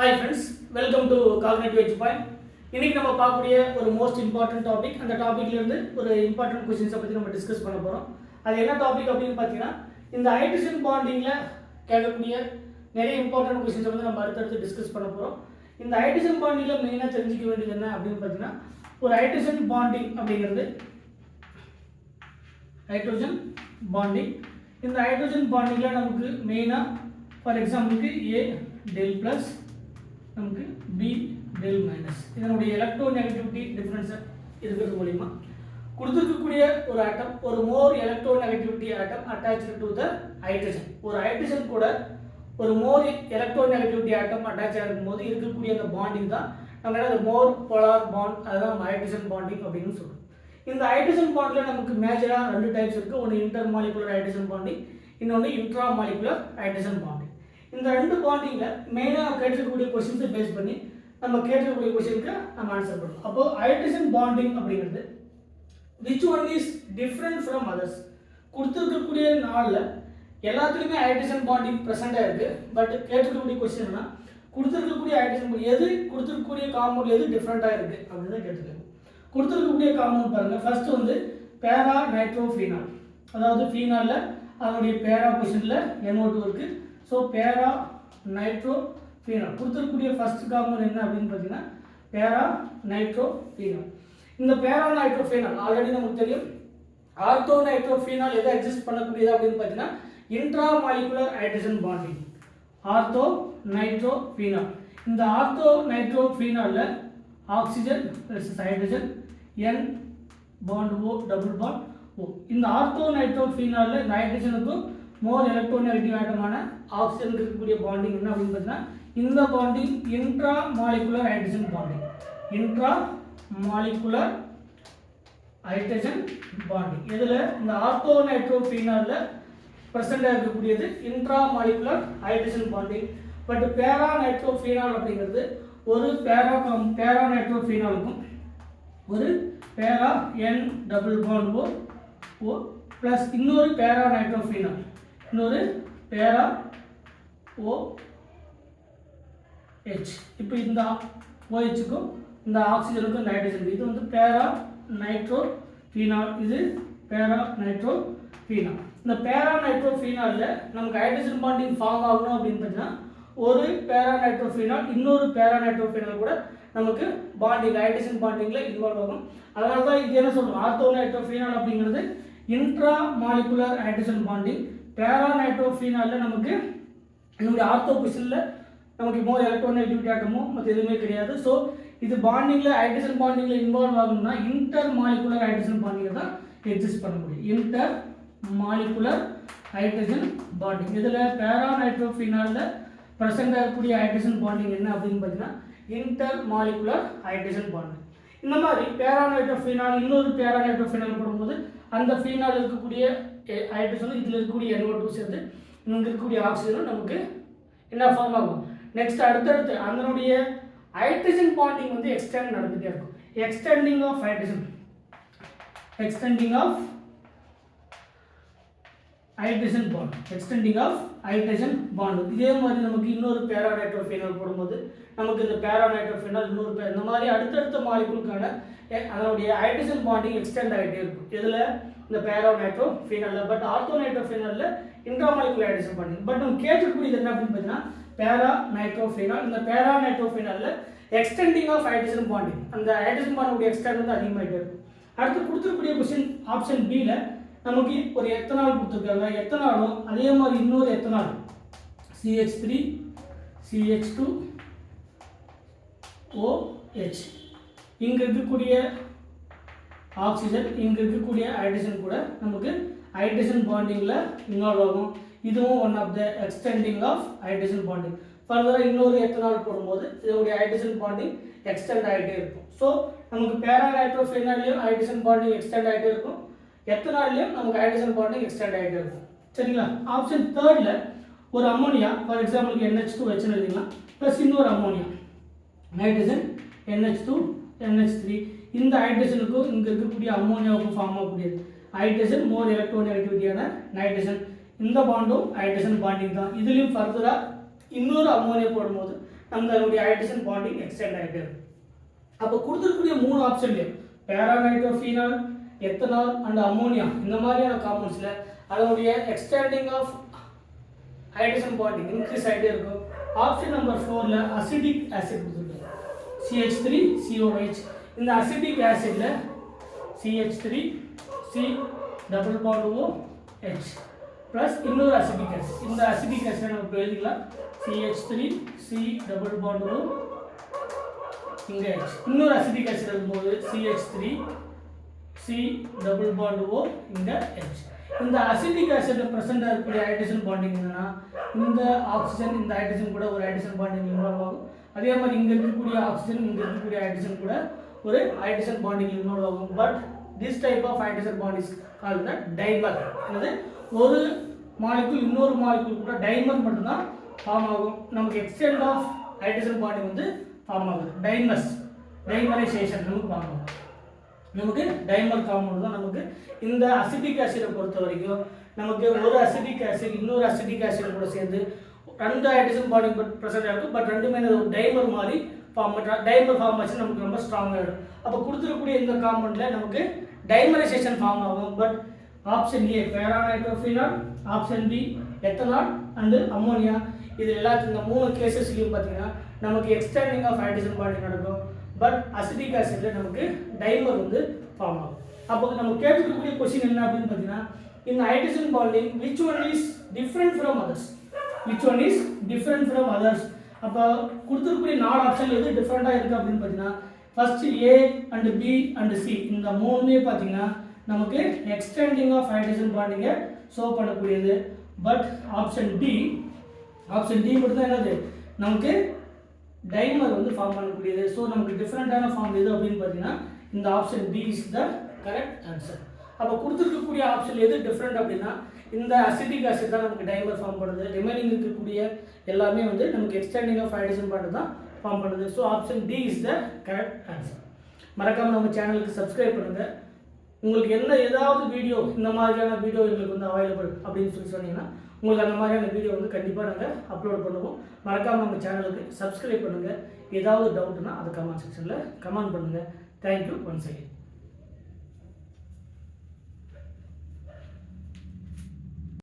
Hi friends, welcome to Cognitive Edge Point. இன்னைக்கு நம்ம பார்க்கக்கூடிய ஒரு மோஸ்ட் இம்பார்ட்டன்ட் டாபிக். அந்த டாபிக்ல இருந்து ஒரு இம்பார்ட்டன்ட் क्वेश्चंस பத்தி நம்ம டிஸ்கஸ் பண்ண போறோம். அது என்ன டாபிக் அப்படினு பாத்தீங்கன்னா இந்த ஹைட்ரஜன் பாண்டிங்ல கேட்கக்கூடிய நிறைய இம்பார்ட்டன்ட் क्वेश्चंस வந்து நம்ம அடுத்து டிஸ்கஸ் பண்ண போறோம். இந்த ஹைட்ரஜன் பாண்டிங்ல மெயினா தெரிஞ்சிக்க வேண்டியது என்ன அப்படினு பாத்தீங்கன்னா ஒரு ஹைட்ரஜன் பாண்டிங் அப்படிங்கிறது ஹைட்ரஜன் பாண்டிங். இந்த ஹைட்ரஜன் பாண்டிங்ல நமக்கு மெயினா ஃபார் எக்ஸாம்பிளுக்கு A del plus நமக்கு B del minus இதனுடைய எலக்ட்ரோநெகட்டிவிட்டி டிஃபரன்ஸ் இருக்கிறது மூலமா கொடுத்திருக்கக்கூடிய ஒரு ஆட்டம் ஒரு more electronegativity atom attached to the hydrogen. ஒரு ஹைட்ரஜன் கூட ஒரு மோர் எலக்ட்ரோநெகட்டிவிட்டி ஆட்டம் அட்டாச் ஆகும்போது இருக்கக்கூடிய அந்த பாண்டிங் தான் நம்ம என்ன மோர் போலார் பாண்ட், அதுதான் ஹைட்ரஜன் பாண்டிங் அப்படின்னு சொல்றோம். இந்த ஹைட்ரஜன் பாண்ட்ல நமக்கு மேஜரா ரெண்டு டைப்ஸ் இருக்கு. ஒன்று இன்டர் மாலிகுலர் ஹைட்ரஜன் பாண்டிங், இன்னொன்று இன்ட்ரா மாலிகுலர் ஹைட்ரஜன் பாண்டிங். இந்த ரெண்டு பாண்டிங்ல மெயினா கேட்கக்கூடிய क्वेश्चंस பேஸ் பண்ணி நம்ம கேட்கக்கூடிய क्वेश्चनக்கு நம்ம ஆன்சர் பண்ணணும். அப்போ ஹைட்ரஜன் பாண்டிங் அப்படிங்கிறது which one is different from others. கொடுத்திருக்கக்கூடிய நாள்ல எல்லாத்துலயுமே ஹைட்ரஜன் பாண்டிங் பிரசன்ட்டா இருக்கு. பட் கேட்கக்கூடிய क्वेश्चनனா கொடுத்திருக்கக்கூடிய ஹைட்ரஜன் எது கொடுத்திருக்கக்கூடிய காம்பவுண்ட் எது டிஃபரண்டா இருக்கு அப்படினு கேட்டிருக்காங்க. கொடுத்திருக்கக்கூடிய காம்பவுண்ட் பாருங்க. ஃபர்ஸ்ட் வந்து பேரா நைட்ரோஃபீனால், அதாவது ஃபீனால்ல அதனுடைய பேரா பொசிஷன்ல NO2 இருக்கு. ஸோ பேரா நைட்ரோஃபீனால் கொடுத்துருக்கூடிய ஃபர்ஸ்ட் காம்பவுண்ட் என்ன அப்படின்னு பார்த்தீங்கன்னா பேரா நைட்ரோஃபீனால். இந்த பேரா நைட்ரோஃபீனால் ஆல்ரெடி நமக்கு தெரியும். ஆர்த்தோ நைட்ரோஃபீனால் எதை எக்ஸிஸ்ட் பண்ணக்கூடியது அப்படின்னு பார்த்தீங்கன்னா intra molecular hydrogen bonding. Ortho nitrophenol, இந்த ஆர்த்தோ நைட்ரோஃபீனால்ல oxygen versus hydrogen, N bond O double bond O. இந்த ஆர்த்தோ நைட்ரோஃபீனால்ல இந்த ஹைட்ரஜனுக்கும் மோர் எலக்ட்ரோநெகட்டிவ் ஆட்டமான ஆக்சிஜன் இருக்கக்கூடிய பாண்டிங் என்ன அப்படின்னு பார்த்தீங்கன்னா இந்த bonding intra molecular hydrogen bonding. Intra molecular hydrogen bonding இதுல இந்த ஆர்த்தோ நைட்ரோஃபீனால்ல பிரசன்ட் இருக்கக்கூடியது intra molecular hydrogen bonding. But para nitrophenol அப்படிங்கிறது ஒரு பேரா நைட்ரோஃபீனாலுக்கும் ஒரு para N double bond O plus இன்னொரு பேரா நைட்ரோஃபீனால், இன்னொரு பேரா OH. இப்போ இந்த OHக்கும் இந்த ஆக்சிஜனுக்கும் நைட்ரஜன், இது வந்து பேரா நைட்ரோஃபீனால், இது பேரா நைட்ரோஃபீனால். இந்த பேரா நைட்ரோஃபீனால்ல நமக்கு ஹைட்ரஜன் பாண்டிங் ஃபார்ம் ஆகணும் அப்படின்னு பார்த்தீங்கன்னா ஒரு பேரா நைட்ரோஃபீனால் இன்னொரு பேரா நைட்ரோஃபீனால் கூட நமக்கு பாண்டிங் ஹைட்ரஜன் பாண்டிங்ல இன்வால்வ் ஆகும். அதனால தான் இது என்ன சொல்றோம், ஆர்த்தோ நைட்ரோஃபீனால் அப்படிங்கிறது இன்ட்ரா மாலிகுலர் ஹைட்ரஜன் பாண்டிங். பேரா நைட்ரோஃபீனால்ல நமக்கு என்னுடைய ஆர்த்தோ பொசிஷன்ல நமக்கு மோர் எலக்ட்ரோநெகட்டிவிட்டி ஆட்டமோ மற்ற எதுவுமே கிடையாது. ஸோ இது பாண்டிங்ல ஹைட்ரஜன் பாண்டிங்ல இன்வால்வ் ஆகணும்னா இன்டர் மாலிகுலர் ஹைட்ரஜன் பாண்டிங் தான் எக்ஸிஸ்ட் பண்ண முடியும். இன்டர் மாலிகுலர் ஹைட்ரஜன் பாண்டிங் இதுல பேரா நைட்ரோஃபீனால்ல பிரசன்ட் ஆகக்கூடிய ஹைட்ரஜன் பாண்டிங் என்ன அப்படின்னு பார்த்தீங்கன்னா இன்டர் மாலிகுலர் ஹைட்ரஜன் பாண்டிங். இந்த மாதிரி பேரா நைட்ரோஃபீனால் இன்னொரு பேரா நைட்ரோஃபீனால் போடும்போது அந்த ஃபீனால் இருக்கக்கூடிய ஹைட்ரஜனும் இதில் இருக்கக்கூடிய NO2 சேர்ந்து இங்கே இருக்கக்கூடிய ஆக்சிஜனும் நமக்கு என்ன ஃபார்ம் ஆகும். நெக்ஸ்ட் அடுத்தடுத்து அதனுடைய ஹைட்ரஜன் பாண்டிங் வந்து எக்ஸ்டெண்ட் நடந்துகிட்டே இருக்கும். Extending of hydrogen, extending of hydrogen bond, extending of hydrogen bond. இதே மாதிரி நமக்கு இன்னொரு பேரா நைட்ரோஃபீனால் போடும்போது நமக்கு இந்த பேரா நைட்ரோஃபீனால் இன்னொரு இந்த மாதிரி அடுத்தடுத்த மாலிகுலுக்கான அதனுடைய ஹைட்ரஜன் பாண்டிங் எக்ஸ்டெண்ட் ஆகிட்டே இருக்கும். இதில் இந்த பேரா நைட்ரோஃபீனால்ல. பட் ஆர்த்தோ நைட்ரோஃபீனால்ல intra molecular hydrogen bonding. But நம்ம கேட்கக்கூடியது என்ன அப்படின்னு பார்த்தீங்கன்னா பேரா நைட்ரோஃபீனால். இந்த பேரா நைட்ரோஃபீனால்ல எக்ஸ்டெண்டிங் ஆஃப் ஹைட்ரஜன் பாண்டிங், அந்த ஹைட்ரஜன் பாண்டிங் எக்ஸ்டெண்ட் வந்து அதிகமாகிட்டே இருக்கும். அடுத்து கொடுத்துருக்கக்கூடிய கொஸ்டின் ஆப்ஷன் பியில் நமக்கு ஒரு எத்தனால் கொடுத்துருக்காங்க. எத்தனாலும் அதே மாதிரி இன்னொரு எத்தனால் CH3 CH2 OH. இங்க இருக்கக்கூடிய ஆக்சிஜன் இங்க இருக்கக்கூடிய ஹைட்ரஜன் கூட நமக்கு ஹைட்ரஜன் பாண்டிங்ல இன்வால்வ் ஆகும். இதுவும் one of the extending of hydrogen bonding. ஃபர்தரா இன்னொரு எத்தனால் போடும்போது இதனுடைய ஹைட்ரஜன் பாண்டிங் எக்ஸ்டெண்ட் ஆகிட்டே இருக்கும். ஸோ நமக்கு பேரா நைட்ரோஃபீனால்லையும் ஹைட்ரஜன் பாண்டிங் எக்ஸ்டெண்ட் ஆகிட்டே இருக்கும், எத்தனாலையும் நமக்கு ஹைட்ரஜன் பாண்டிங் எக்ஸ்டெண்ட் ஆகிட்டே இருக்கும். சரிங்களா. ஆப்ஷன் தேர்ட்ல ஒரு அமோனியா ஃபார் எக்ஸாம்பிளுக்கு NH2H எழுதிக்கலாம் ப்ளஸ் இன்னொரு அமோனியா நைட்ரஜன் NH2 NH3. இந்த ஹைட்ரஜனுக்கும் இங்கே இருக்கக்கூடிய அமோனியாவுக்கும் ஃபார்ம் ஆகக்கூடியது ஹைட்ரஜன் மோர் எலக்ட்ரோநெகட்டிவிட்டியான நைட்ரஜன். இந்த பாண்டும் ஹைட்ரஜன் பாண்டிங் தான். இதுலேயும் ஃபர்தராக இன்னொரு அமோனியா போடும்போது நமக்கு அதனுடைய ஹைட்ரஜன் பாண்டிங் எக்ஸ்டெண்ட் ஆகிட்டே இருக்கும். அப்போ கொடுத்துருக்கக்கூடிய 3 ஆப்ஷன்லையும் பேரா நைட்ரோஃபீனால், எத்தனால் அண்ட் அமோனியா இந்த மாதிரியான காம்பவுண்ட்ஸில் அதனுடைய extending of hydrogen bonding increase ஆகிட்டே இருக்கும். ஆப்ஷன் நம்பர் 4ல் அசிடிக் ஆசிட் கொடுத்துருக்காங்க CH3COH. இந்த அசிடிக் ஆசிட்ல CH3 C double bond OH plus இன்னொரு அசிடிக் ஆசிட். இந்த அசிடிக் ஆசிட் நம்ம எழுதிக்கலாம் CH3 C double bond O இங்கே H. இன்னொரு அசிடிக் ஆசிட் இருக்கும்போது CH3 C double bond O இங்கே H. இந்த அசிடிக் ஆசிட்ல பிரசன்ட் இருக்கக்கூடிய ஹைட்ரஜன் பாண்டிங் என்னன்னா இந்த ஆக்சிஜன் இந்த ஹைட்ரஜன் கூட ஒரு ஹைட்ரஜன் பாண்டிங் இன்வால்வ் ஆகும். அதே மாதிரி இங்கே இருக்கக்கூடிய ஆக்சிஜன் இங்கே இருக்கக்கூடிய ஹைட்ரஜன் கூட ஒரு ஹைட்ரஜன் பாண்டிங் இன்வால்வ் ஆகும். But this type of hydrogen bond is called the dimer. அதாவது ஒரு மாலிக்யூல் இன்னொரு மாலிக்யூல் கூட டைமர் மட்டும் தான் ஃபார்ம் ஆகும். நமக்கு எக்ஸ்டெண்ட் ஆஃப் ஹைட்ரஜன் பாண்டிங் வந்து ஃபார்ம் ஆகுது. டைமரைசேஷன் நமக்கு ஃபார்ம் ஆகும். நமக்கு டைமர் காம்பவுண்ட் தான் நமக்கு இந்த அசிட்டிக் ஆசிடை பொறுத்த வரைக்கும் நமக்கு ஒரு அசிட்டிக் ஆசிட் இன்னொரு அசிட்டிக் ஆசிட் கூட சேர்ந்து ரெண்டு ஹைட்ரஜன் பாண்டிங் ப்ரெசென்ட் ஆகும். பட் ரெண்டுமே ஒரு டைமர் மாதிரி டைமர் ஃபார்மேஷன் நமக்கு ரொம்ப ஸ்ட்ராங் ஆகிடும். அப்போ கொடுத்துருக்கக்கூடிய இந்த காம்பவுண்டில் நமக்கு டைமரைசேஷன் ஃபார்ம் ஆகும். But option A para nitrophenol, option B ethanol and ammonia, இது எல்லாத்துக்கும் இந்த 3 கேசஸ்லையும் பார்த்தீங்கன்னா நமக்கு எக்ஸ்டெண்டிங் ஆஃப் ஹைட்ரஜன் பாண்டிங் நடக்கும். பட் அசிட்டிக் ஆசிட்ல நமக்கு டைமர் வந்து ஃபார்ம் ஆகும். அப்போ நம்ம கேட்கக்கூடிய கொஸ்டின் என்ன அப்படின்னு பார்த்தீங்கன்னா இந்த hydrogen bonding which one is different from others, which one is different from others. அப்போ கொடுத்துருக்கக்கூடிய 4 ஆப்ஷன் எது டிஃப்ரெண்ட்டாக இருக்குது அப்படின்னு பார்த்தீங்கன்னா first A and B and C இந்த 3மே பார்த்தீங்கன்னா நமக்கு எக்ஸ்டெண்டிங் ஆஃப் ஹைட்ரஜன் பாண்டிங்கை ஷோ பண்ணக்கூடியது. பட் ஆப்ஷன் டி மட்டும் தான் என்னது நமக்கு டைமர் வந்து ஃபார்ம் பண்ணக்கூடியது. ஸோ நமக்கு டிஃப்ரெண்ட்டான ஃபார்ம் எது அப்படின்னு பார்த்தீங்கன்னா இந்த option B is the correct answer. அப்போ கொடுத்துருக்கக்கூடிய ஆப்ஷன் எது டிஃப்ரெண்ட் அப்படின்னா இந்த அசிட்டிக் ஆசிட் தான் நமக்கு டைமர் ஃபார்ம் பண்ணுது. ரிமைனிங் இருக்கக்கூடிய எல்லாமே வந்து நமக்கு எக்ஸ்டெண்டிங் ஆஃப் ஹைட்ரஜன் பாண்ட் தான் ஃபார்ம் பண்ணுது. So option D is the correct answer. மறக்காமல் நம்ம சேனலுக்கு சப்ஸ்கிரைப் பண்ணுங்கள். உங்களுக்கு ஏதாவது வீடியோ இந்த மாதிரியான வீடியோ எங்களுக்கு வந்து அவைலபிள் அப்படின்னு சொல்லி சொன்னீங்கன்னா உங்களுக்கு அந்த மாதிரியான வீடியோ வந்து கண்டிப்பாக நாங்கள் அப்லோட் பண்ணுவோம். மறக்காமல் நம்ம சேனலுக்கு சப்ஸ்கிரைப் பண்ணுங்கள். ஏதாவது டவுட்னா அதை கமெண்ட் செக்ஷனில் கமெண்ட் பண்ணுங்கள். Thank you once again.